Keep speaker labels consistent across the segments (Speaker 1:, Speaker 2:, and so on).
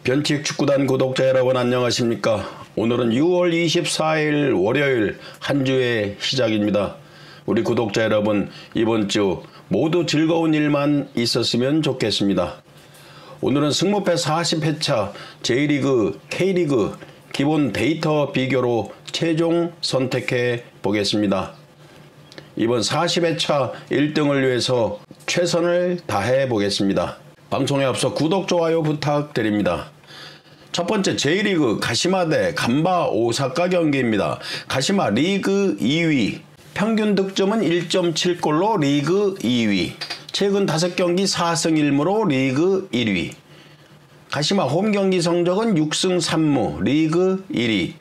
Speaker 1: 변칙 축구단 구독자 여러분 안녕하십니까? 오늘은 6월 24일 월요일 한 주의 시작입니다. 우리 구독자 여러분 이번 주 모두 즐거운 일만 있었으면 좋겠습니다. 오늘은 승무패 40회차 J리그, K리그 기본 데이터 비교로 최종 선택해 보겠습니다. 이번 40회차 1등을 위해서 최선을 다해 보겠습니다. 방송에 앞서 구독, 좋아요 부탁드립니다. 첫 번째 J리그 가시마 대 간바 오사카 경기입니다. 가시마 리그 2위, 평균 득점은 1.7골로 리그 2위, 최근 5경기 4승 1무로 리그 1위. 가시마 홈경기 성적은 6승 3무, 리그 1위,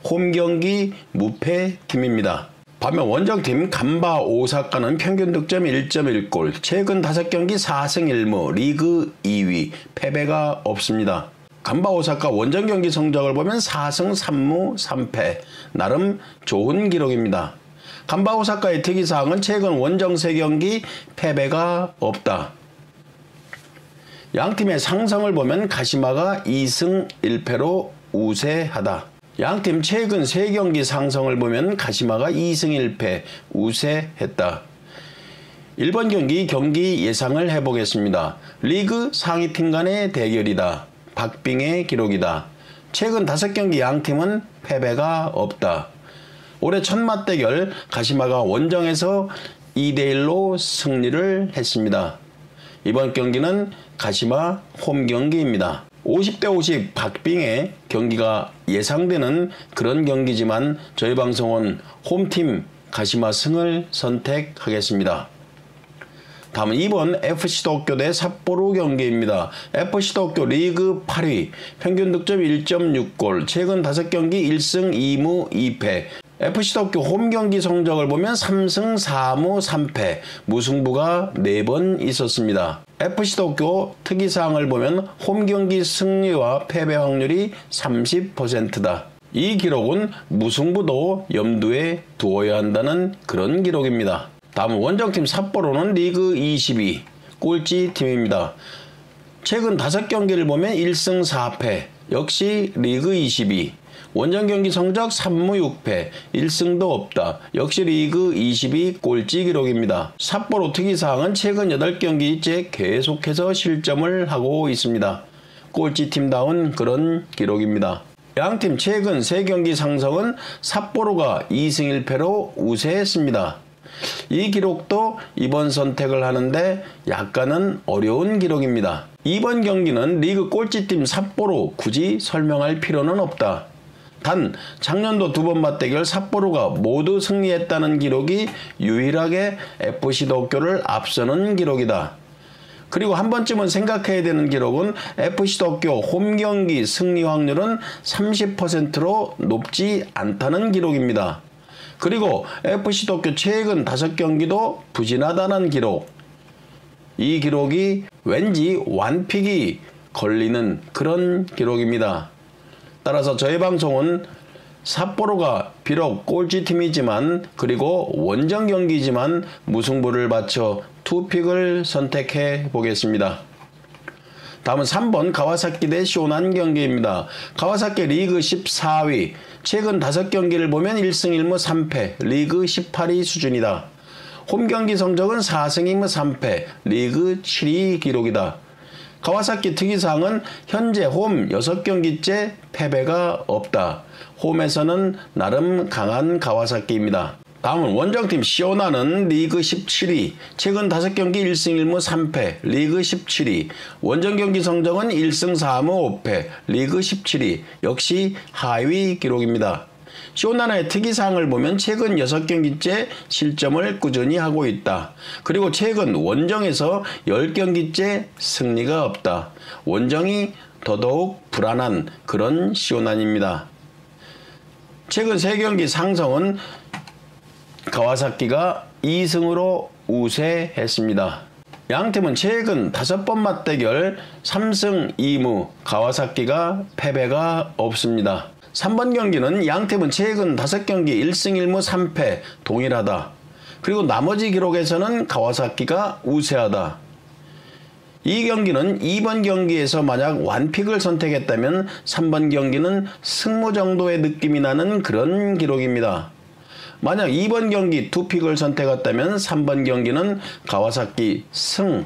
Speaker 1: 홈경기 무패 팀입니다. 반면 원정팀 간바 오사카는 평균 득점 1.1골, 최근 5경기 4승 1무, 리그 2위, 패배가 없습니다. 간바 오사카 원정 경기 성적을 보면 4승 3무 3패, 나름 좋은 기록입니다. 간바 오사카의 특이사항은 최근 원정 3경기 패배가 없다. 양팀의 상성을 보면 가시마가 2승 1패로 우세하다. 양팀 최근 3경기 상성을 보면 가시마가 2승 1패 우세했다. 1번 경기 예상을 해보겠습니다. 리그 상위팀 간의 대결이다. 박빙의 기록이다. 최근 5경기 양팀은 패배가 없다. 올해 첫 맞대결 가시마가 원정에서 2대1로 승리를 했습니다. 이번 경기는 가시마 홈경기입니다. 50대 50 박빙의 경기가 예상되는 그런 경기지만 저희 방송은 홈팀 가시마 승을 선택하겠습니다. 다음은 2번 FC도쿄 대 삿포로 경기입니다. FC도쿄 리그 8위, 평균 득점 1.6골, 최근 5경기 1승 2무 2패. FC도쿄 홈경기 성적을 보면 3승 4무 3패, 무승부가 4번 있었습니다. FC도쿄 특이사항을 보면 홈경기 승리와 패배 확률이 30%다. 이 기록은 무승부도 염두에 두어야 한다는 그런 기록입니다. 다음은 원정팀 삿포로는 리그 22, 꼴찌팀입니다. 최근 5경기를 보면 1승 4패, 역시 리그 22. 원정 경기 성적 3무 6패, 1승도 없다. 역시 리그 22 꼴찌 기록입니다. 삿포로 특이사항은 최근 8경기째 계속해서 실점을 하고 있습니다. 꼴찌팀다운 그런 기록입니다. 양팀 최근 3경기 상성은 삿포로가 2승 1패로 우세했습니다. 이 기록도 이번 선택을 하는데 약간은 어려운 기록입니다. 이번 경기는 리그 꼴찌팀 삿포로 굳이 설명할 필요는 없다. 단 작년도 2번 맞대결 삿포로가 모두 승리했다는 기록이 유일하게 FC도쿄를 앞서는 기록이다. 그리고 한 번쯤은 생각해야 되는 기록은 FC도쿄 홈경기 승리 확률은 30%로 높지 않다는 기록입니다. 그리고 FC도쿄 최근 5경기도 부진하다는 기록. 이 기록이 왠지 완픽이 걸리는 그런 기록입니다. 따라서 저희 방송은 삿포로가 비록 꼴찌팀이지만 그리고 원정 경기지만 무승부를 바쳐 투픽을 선택해 보겠습니다. 다음은 3번 가와사키 대 쇼난 경기입니다. 가와사키 리그 14위, 최근 5경기를 보면 1승 1무 3패, 리그 18위 수준이다. 홈경기 성적은 4승 2무 3패, 리그 7위 기록이다. 가와사키 특이사항은 현재 홈 6경기째 패배가 없다. 홈에서는 나름 강한 가와사키입니다. 다음은 원정팀 시오나는 리그 17위, 최근 5경기 1승 1무 3패, 리그 17위, 원정 경기 성적은 1승 4무 5패, 리그 17위, 역시 하위 기록입니다. 시오나의 특이사항을 보면 최근 6경기째 실점을 꾸준히 하고 있다. 그리고 최근 원정에서 10경기째 승리가 없다. 원정이 더더욱 불안한 그런 시오난입니다. 최근 3경기 상성은 가와사키가 2승으로 우세했습니다. 양팀은 최근 5번 맞대결 3승 2무, 가와사키가 패배가 없습니다. 3번 경기는 양팀은 최근 5경기 1승 1무 3패 동일하다. 그리고 나머지 기록에서는 가와사키가 우세하다. 이 경기는 2번 경기에서 만약 완픽을 선택했다면 3번 경기는 승무 정도의 느낌이 나는 그런 기록입니다. 만약 2번 경기 투픽을 선택했다면 3번 경기는 가와사키 승,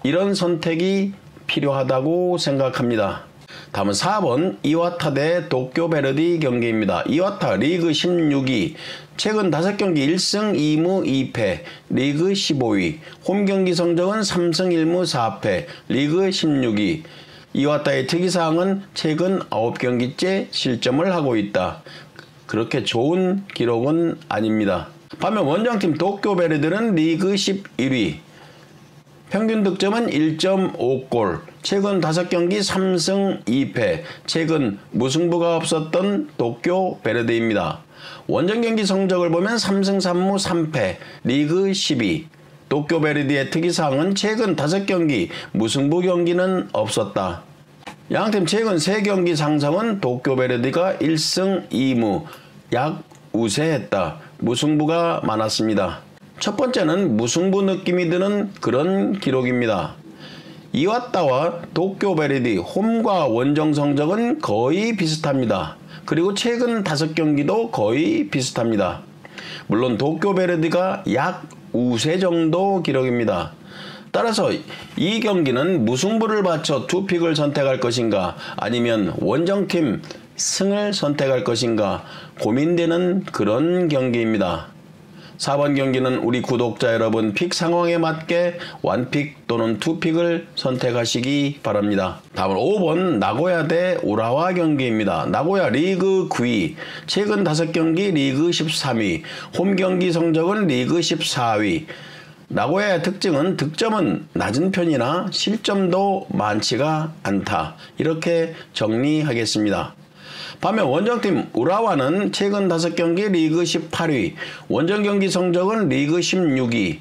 Speaker 1: 이런 선택이 필요하다고 생각합니다. 다음은 4번 이와타 대 도쿄 베르디 경기입니다. 이와타 리그 16위, 최근 5경기 1승 2무 2패, 리그 15위, 홈경기 성적은 3승 1무 4패, 리그 16위. 이와타의 특이사항은 최근 9경기째 실점을 하고 있다. 그렇게 좋은 기록은 아닙니다. 반면 원정팀 도쿄 베르디는 리그 11위, 평균 득점은 1.5골, 최근 5경기 3승 2패, 최근 무승부가 없었던 도쿄 베르디입니다. 원정 경기 성적을 보면 3승 3무 3패, 리그 10위. 도쿄 베르디의 특이사항은 최근 5경기 무승부 경기는 없었다. 양팀 최근 3경기 상승은 도쿄 베르디가 1승 2무, 약 우세했다. 무승부가 많았습니다. 첫 번째는 무승부 느낌이 드는 그런 기록입니다. 이와타와 도쿄 베르디 홈과 원정 성적은 거의 비슷합니다. 그리고 최근 5경기도 거의 비슷합니다. 물론 도쿄 베르디가 약 우세 정도 기록입니다. 따라서 이 경기는 무승부를 바쳐 투픽을 선택할 것인가 아니면 원정팀 승을 선택할 것인가 고민되는 그런 경기입니다. 4번 경기는 우리 구독자 여러분 픽 상황에 맞게 완픽 또는 투픽을 선택하시기 바랍니다. 다음은 5번 나고야 대 우라와 경기입니다. 나고야 리그 9위, 최근 5경기 리그 13위, 홈 경기 성적은 리그 14위. 나고야의 특징은 득점은 낮은 편이나 실점도 많지가 않다. 이렇게 정리하겠습니다. 반면 원정팀 우라와는 최근 5경기 리그 18위, 원정 경기 성적은 리그 16위.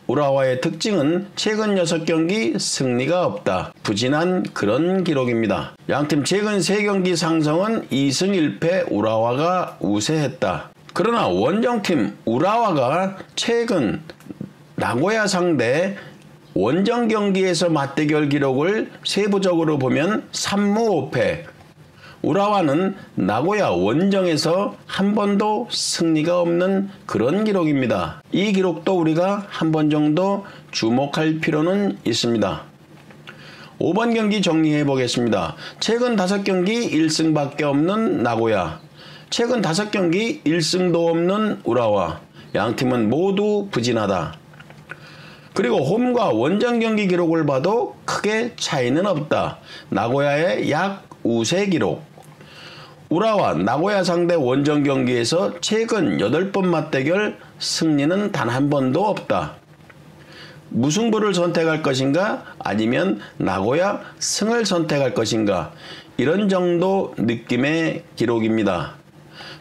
Speaker 1: 우라와의 특징은 최근 6경기 승리가 없다. 부진한 그런 기록입니다. 양팀 최근 3경기 상승은 2승 1패 우라와가 우세했다. 그러나 원정팀 우라와가 최근 나고야 상대 원정 경기에서 맞대결 기록을 세부적으로 보면 3무 5패, 우라와는 나고야 원정에서 한 번도 승리가 없는 그런 기록입니다. 이 기록도 우리가 한 번 정도 주목할 필요는 있습니다. 5번 경기 정리해 보겠습니다. 최근 5경기 1승밖에 없는 나고야, 최근 5경기 1승도 없는 우라와. 양팀은 모두 부진하다. 그리고 홈과 원정 경기 기록을 봐도 크게 차이는 없다. 나고야의 약 우세 기록. 우라와 나고야 상대 원정 경기에서 최근 8번 맞대결 승리는 단 한 번도 없다. 무승부를 선택할 것인가 아니면 나고야 승을 선택할 것인가, 이런 정도 느낌의 기록입니다.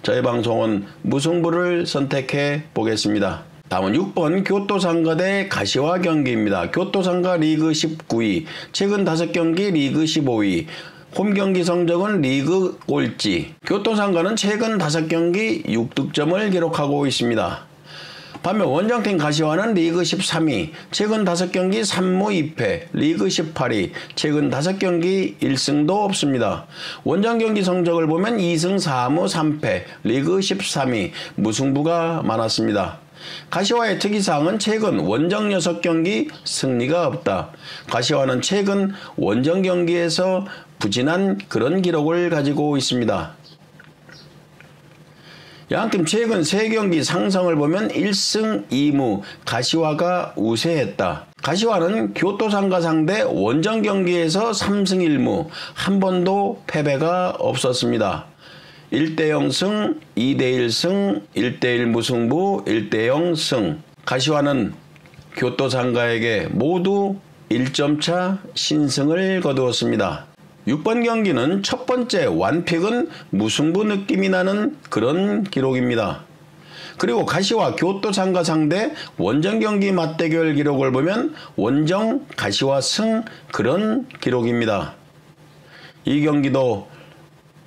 Speaker 1: 저희 방송은 무승부를 선택해 보겠습니다. 다음은 6번 교토상가 대 가시와 경기입니다. 교토상가 리그 19위, 최근 5경기 리그 15위, 홈 경기 성적은 리그 꼴찌. 교토상가는 최근 5경기 6득점을 기록하고 있습니다. 반면 원정팀 가시와는 리그 13위, 최근 5경기 3무 2패, 리그 18위, 최근 5경기 1승도 없습니다. 원정 경기 성적을 보면 2승 4무 3패, 리그 13위, 무승부가 많았습니다. 가시와의 특이사항은 최근 원정 6경기 승리가 없다. 가시와는 최근 원정 경기에서 부진한 그런 기록을 가지고 있습니다. 양팀 최근 3경기 상승을 보면 1승 2무, 가시와가 우세했다. 가시와는 교토상가 상대 원정 경기에서 3승 1무, 한 번도 패배가 없었습니다. 1대0 승, 2대1 승, 1대1 무승부, 1대0 승. 가시와는 교토상가에게 모두 1점차 신승을 거두었습니다. 6번 경기는 첫 번째 완픽은 무승부 느낌이 나는 그런 기록입니다. 그리고 가시와 교토상가 상대 원정 경기 맞대결 기록을 보면 원정 가시와 승, 그런 기록입니다. 이 경기도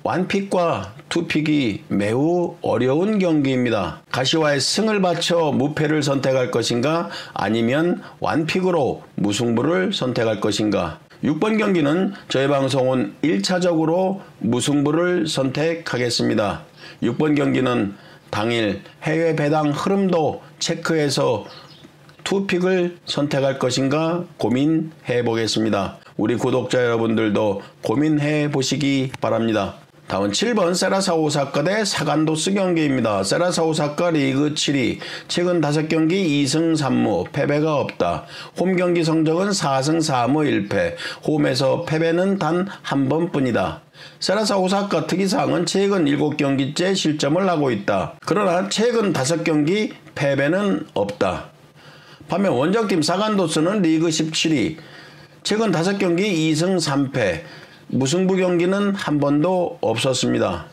Speaker 1: 완픽과 투픽이 매우 어려운 경기입니다. 가시화의 승을 바쳐 무패를 선택할 것인가 아니면 완픽으로 무승부를 선택할 것인가. 6번 경기는 저희 방송은 1차적으로 무승부를 선택하겠습니다. 6번 경기는 당일 해외 배당 흐름도 체크해서 투픽을 선택할 것인가 고민해 보겠습니다. 우리 구독자 여러분들도 고민해 보시기 바랍니다. 다음은 7번 세라사 오사카 대 사간도스 경기입니다. 세라사 오사카 리그 7위, 최근 5경기 2승 3무, 패배가 없다. 홈 경기 성적은 4승 4무 1패, 홈에서 패배는 단 한 번뿐이다. 세라사 오사카 특이사항은 최근 7경기째 실점을 하고 있다. 그러나 최근 5경기 패배는 없다. 반면 원정팀 사간도스는 리그 17위, 최근 5경기 2승 3패, 무승부 경기는 한 번도 없었습니다.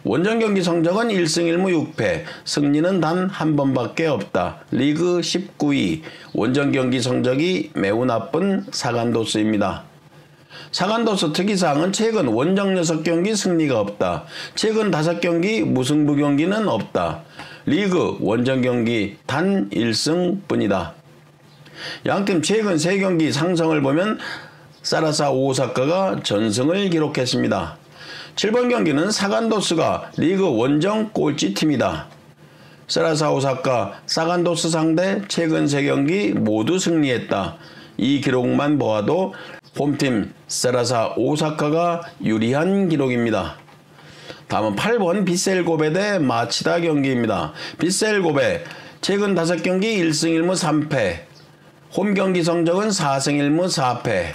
Speaker 1: 원정 경기 성적은 1승 1무 6패, 승리는 단 한 번밖에 없다. 리그 19위, 원정 경기 성적이 매우 나쁜 사간도스입니다. 사간도스 특이사항은 최근 원정 6경기 승리가 없다. 최근 5경기 무승부 경기는 없다. 리그 원정 경기 단 1승 뿐이다. 양팀 최근 3경기 상성을 보면 세라사 오사카가 전승을 기록했습니다. 7번 경기는 사간도스가 리그 원정 꼴찌팀이다. 세라사 오사카, 사간도스 상대 최근 3경기 모두 승리했다. 이 기록만 보아도 홈팀 세라사 오사카가 유리한 기록입니다. 다음은 8번 빗셀 고베 대 마치다 경기입니다. 빗셀 고베 최근 5경기 1승 1무 3패, 홈 경기 성적은 4승 1무 4패.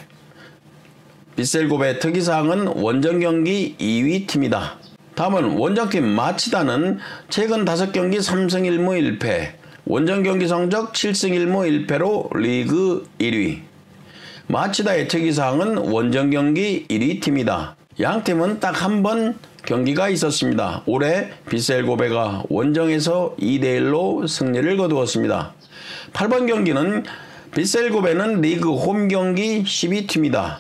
Speaker 1: 빗셀 고베 특이사항은 원정 경기 2위 팀이다. 다음은 원정팀 마치다는 최근 5경기 3승 1무 1패, 원정 경기 성적 7승 1무 1패로 리그 1위. 마치다의 특이사항은 원정 경기 1위 팀이다. 양 팀은 딱 한 번 경기가 있었습니다. 올해 빗셀 고베가 원정에서 2대1로 승리를 거두었습니다. 8번 경기는 빗셀 고베는 리그 홈 경기 12팀이다.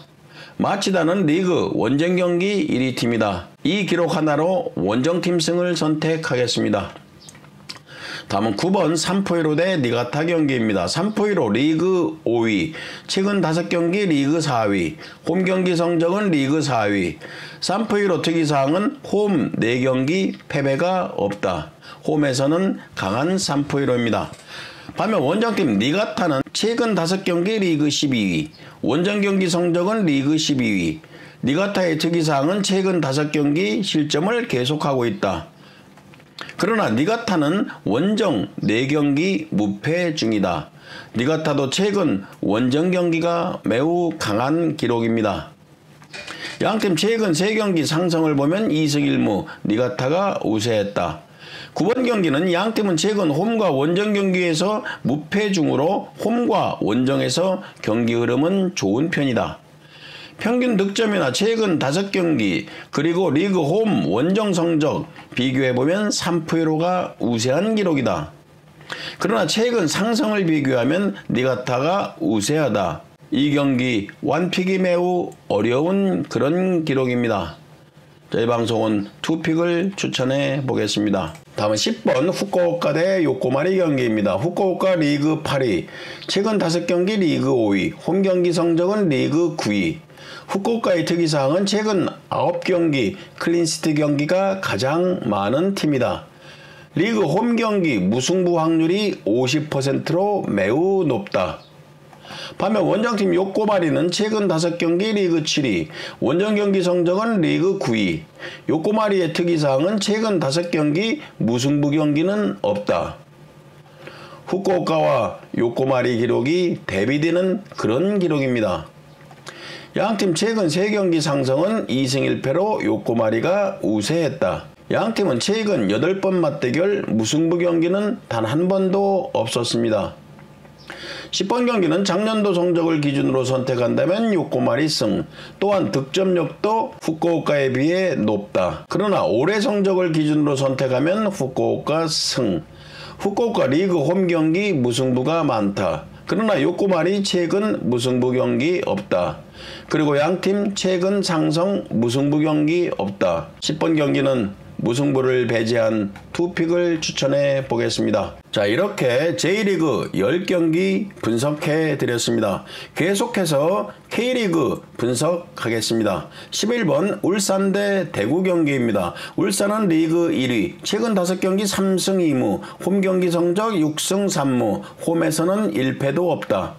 Speaker 1: 마치다는 리그 원정 경기 1위 팀이다. 이 기록 하나로 원정팀 승을 선택하겠습니다. 다음은 9번 삼포이로 대 니가타 경기입니다. 삼포이로 리그 5위, 최근 5경기 리그 4위, 홈 경기 성적은 리그 4위. 삼포이로 특이사항은 홈 4경기 패배가 없다. 홈에서는 강한 삼포이로입니다. 반면 원정팀 니가타는 최근 5경기 리그 12위, 원정 경기 성적은 리그 12위. 니가타의 특이사항은 최근 5경기 실점을 계속하고 있다. 그러나 니가타는 원정 4경기 무패 중이다. 니가타도 최근 원정 경기가 매우 강한 기록입니다. 양팀 최근 3경기 상성을 보면 2승 1무 니가타가 우세했다. 9번 경기는 양팀은 최근 홈과 원정 경기에서 무패 중으로 홈과 원정에서 경기 흐름은 좋은 편이다. 평균 득점이나 최근 5경기 그리고 리그 홈 원정 성적 비교해보면 삼포이로가 우세한 기록이다. 그러나 최근 상성을 비교하면 니가타가 우세하다. 이 경기 완픽이 매우 어려운 그런 기록입니다. 저희 방송은 투픽을 추천해 보겠습니다. 다음은 10번 후쿠오카 대 요코마리 경기입니다. 후쿠오카 리그 8위, 최근 5경기 리그 5위, 홈 경기 성적은 리그 9위. 후쿠오카의 특이사항은 최근 9경기 클린시트 경기가 가장 많은 팀이다. 리그 홈 경기 무승부 확률이 50%로 매우 높다. 반면 원정팀 요코마리는 최근 5경기 리그 7위, 원정 경기 성적은 리그 9위. 요코마리의 특이사항은 최근 5경기 무승부 경기는 없다. 후쿠오카와 요코마리 기록이 대비되는 그런 기록입니다. 양팀 최근 3경기 상성은 2승 1패로 요코마리가 우세했다. 양팀은 최근 8번 맞대결 무승부 경기는 단 한 번도 없었습니다. 10번 경기는 작년도 성적을 기준으로 선택한다면 요코마리 승, 또한 득점력도 후쿠오카에 비해 높다. 그러나 올해 성적을 기준으로 선택하면 후쿠오카 승. 후쿠오카 리그 홈 경기 무승부가 많다. 그러나 욕구말이 최근 무승부 경기 없다. 그리고 양팀 최근 상성 무승부 경기 없다. 10번 경기는 무승부를 배제한 투픽을 추천해 보겠습니다. 자, 이렇게 J리그 10경기 분석해 드렸습니다. 계속해서 K리그 분석하겠습니다. 11번 울산 대 대구 경기입니다. 울산은 리그 1위, 최근 5경기 3승 2무, 홈 경기 성적 6승 3무, 홈에서는 1패도 없다.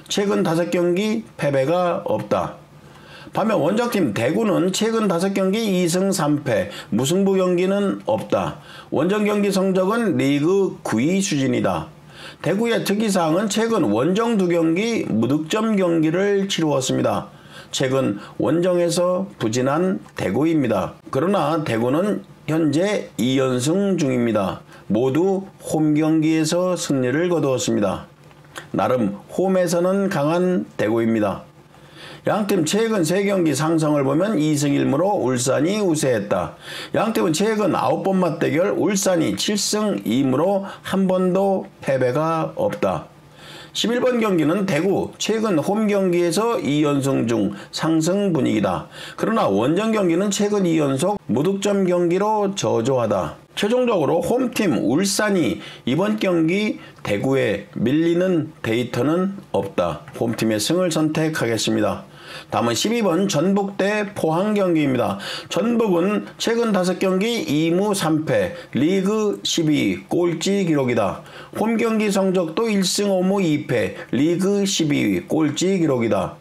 Speaker 1: 최근 5경기 패배가 없다. 반면 원정팀 대구는 최근 5경기 2승 3패, 무승부 경기는 없다. 원정 경기 성적은 리그 9위 수준이다. 대구의 특이사항은 최근 원정 2경기 무득점 경기를 치루었습니다. 최근 원정에서 부진한 대구입니다. 그러나 대구는 현재 2연승 중입니다. 모두 홈 경기에서 승리를 거두었습니다. 나름 홈에서는 강한 대구입니다. 양팀 최근 3경기 상성을 보면 2승 1무로 울산이 우세했다. 양팀은 최근 9번 맞대결 울산이 7승 2무로 한 번도 패배가 없다. 11번 경기는 대구 최근 홈 경기에서 2연승 중 상승 분위기다. 그러나 원정 경기는 최근 2연속 무득점 경기로 저조하다. 최종적으로 홈팀 울산이 이번 경기 대구에 밀리는 데이터는 없다. 홈팀의 승을 선택하겠습니다. 다음은 12번 전북 대 포항 경기입니다. 전북은 최근 5경기 2무 3패, 리그 12위 꼴찌 기록이다. 홈 경기 성적도 1승 5무 2패, 리그 12위 꼴찌 기록이다.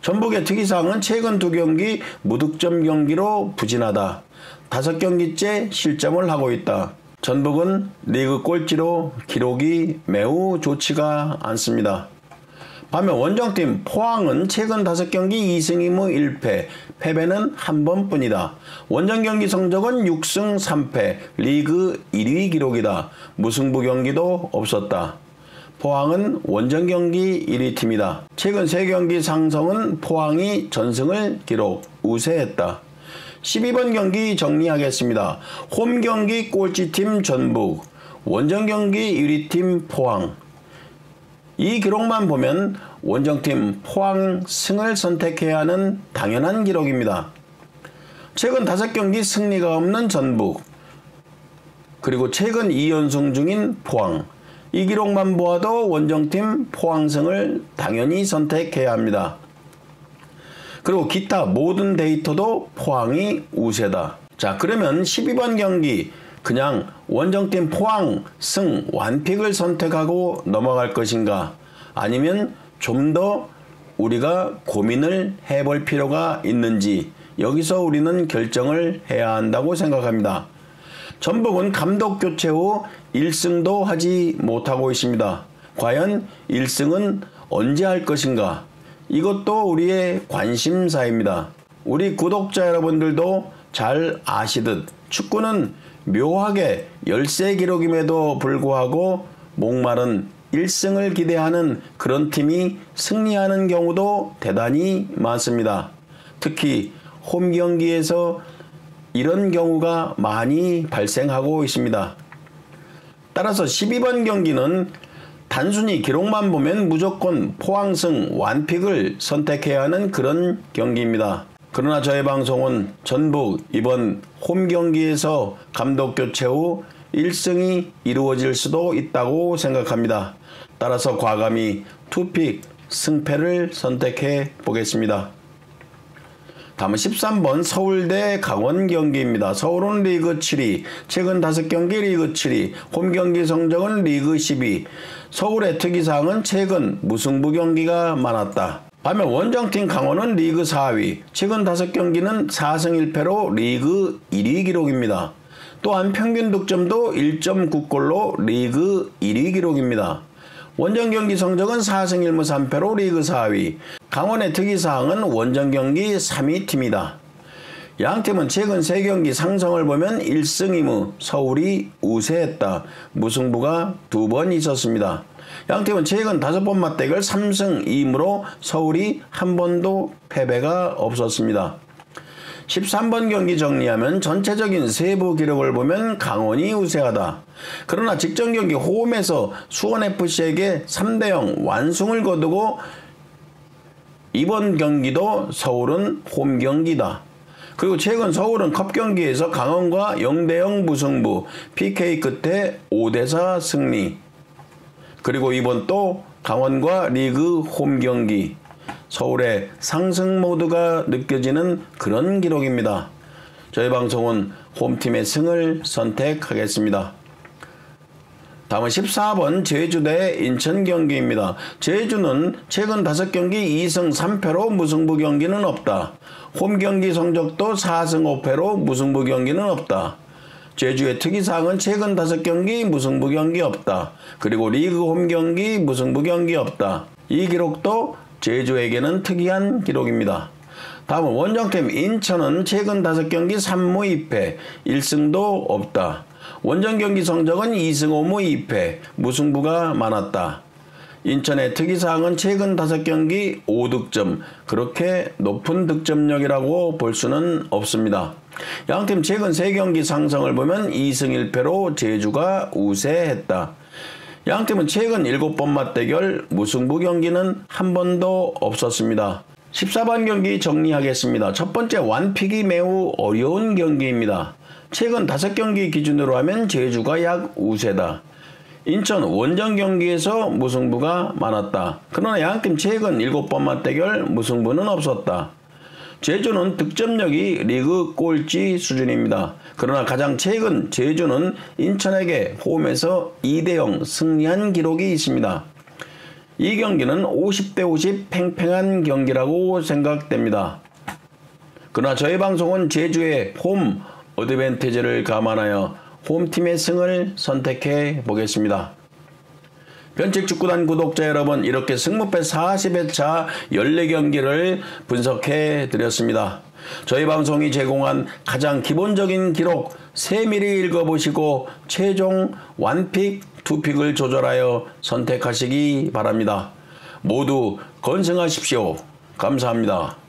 Speaker 1: 전북의 특이사항은 최근 2경기 무득점 경기로 부진하다. 5경기째 실점을 하고 있다. 전북은 리그 꼴찌로 기록이 매우 좋지가 않습니다. 반면 원정팀 포항은 최근 5경기 2승 2무 1패, 패배는 한 번뿐이다. 원정 경기 성적은 6승 3패, 리그 1위 기록이다. 무승부 경기도 없었다. 포항은 원정 경기 1위 팀이다. 최근 3경기 상성은 포항이 전승을 기록, 우세했다. 12번 경기 정리하겠습니다. 홈 경기 꼴찌팀 전북, 원정 경기 1위팀 포항. 이 기록만 보면 원정팀 포항 승을 선택해야 하는 당연한 기록입니다. 최근 5경기 승리가 없는 전북, 그리고 최근 2연승 중인 포항. 이 기록만 보아도 원정팀 포항승을 당연히 선택해야 합니다. 그리고 기타 모든 데이터도 포항이 우세다. 자, 그러면 12번 경기 그냥 원정팀 포항 승 완픽을 선택하고 넘어갈 것인가? 아니면 좀 더 우리가 고민을 해볼 필요가 있는지 여기서 우리는 결정을 해야 한다고 생각합니다. 전북은 감독 교체 후 1승도 하지 못하고 있습니다. 과연 1승은 언제 할 것인가? 이것도 우리의 관심사입니다. 우리 구독자 여러분들도 잘 아시듯 축구는 묘하게 열세 기록임에도 불구하고 목마른 1승을 기대하는 그런 팀이 승리하는 경우도 대단히 많습니다. 특히 홈 경기에서 이런 경우가 많이 발생하고 있습니다. 따라서 12번 경기는 단순히 기록만 보면 무조건 포항승 완픽을 선택해야 하는 그런 경기입니다. 그러나 저의 방송은 전북 이번 홈 경기에서 감독 교체 후 1승이 이루어질 수도 있다고 생각합니다. 따라서 과감히 투픽 승패를 선택해 보겠습니다. 다음은 13번 서울대 강원 경기입니다. 서울은 리그 7위, 최근 5경기 리그 7위, 홈 경기 성적은 리그 10위. 서울의 특이사항은 최근 무승부 경기가 많았다. 반면 원정팀 강원은 리그 4위, 최근 5경기는 4승 1패로 리그 1위 기록입니다. 또한 평균 득점도 1.9골로 리그 1위 기록입니다. 원정 경기 성적은 4승 1무 3패로 리그 4위. 강원의 특이사항은 원정 경기 3위 팀이다. 양팀은 최근 3경기 상성을 보면 1승 2무 서울이 우세했다. 무승부가 2번 있었습니다. 양팀은 최근 5번 맞대결 3승 2무로 서울이 한 번도 패배가 없었습니다. 13번 경기 정리하면 전체적인 세부 기록을 보면 강원이 우세하다. 그러나 직전 경기 홈에서 수원FC에게 3대0 완승을 거두고 이번 경기도 서울은 홈 경기다. 그리고 최근 서울은 컵 경기에서 강원과 0대0 무승부, PK 끝에 5대4 승리. 그리고 이번 또 강원과 리그 홈 경기. 서울의 상승 모드가 느껴지는 그런 기록입니다. 저희 방송은 홈팀의 승을 선택하겠습니다. 다음은 14번 제주 대 인천 경기입니다. 제주는 최근 5경기 2승 3패로 무승부 경기는 없다. 홈 경기 성적도 4승 5패로 무승부 경기는 없다. 제주의 특이사항은 최근 5경기 무승부 경기 없다. 그리고 리그 홈 경기 무승부 경기 없다. 이 기록도 제주에게는 특이한 기록입니다. 다음은 원정팀 인천은 최근 5경기 3무 2패, 1승도 없다. 원정 경기 성적은 2승 5무 2패, 무승부가 많았다. 인천의 특이사항은 최근 5경기 5득점, 그렇게 높은 득점력이라고 볼 수는 없습니다. 양팀 최근 3경기 상성을 보면 2승 1패로 제주가 우세했다. 양팀은 최근 7번 맞대결 무승부 경기는 한 번도 없었습니다. 14번 경기 정리하겠습니다. 첫 번째 완픽이 매우 어려운 경기입니다. 최근 5경기 기준으로 하면 제주가 약 우세다. 인천 원정 경기에서 무승부가 많았다. 그러나 양팀 최근 7번 맞대결 무승부는 없었다. 제주는 득점력이 리그 꼴찌 수준입니다. 그러나 가장 최근 제주는 인천에게 홈에서 2대0 승리한 기록이 있습니다. 이 경기는 50대 50 팽팽한 경기라고 생각됩니다. 그러나 저희 방송은 제주의 홈 어드밴티지를 감안하여 홈팀의 승을 선택해 보겠습니다. 변칙축구단 구독자 여러분, 이렇게 승무패 40회차 14경기를 분석해 드렸습니다. 저희 방송이 제공한 가장 기본적인 기록 세밀히 읽어보시고 최종 완픽, 투픽을 조절하여 선택하시기 바랍니다. 모두 건승하십시오. 감사합니다.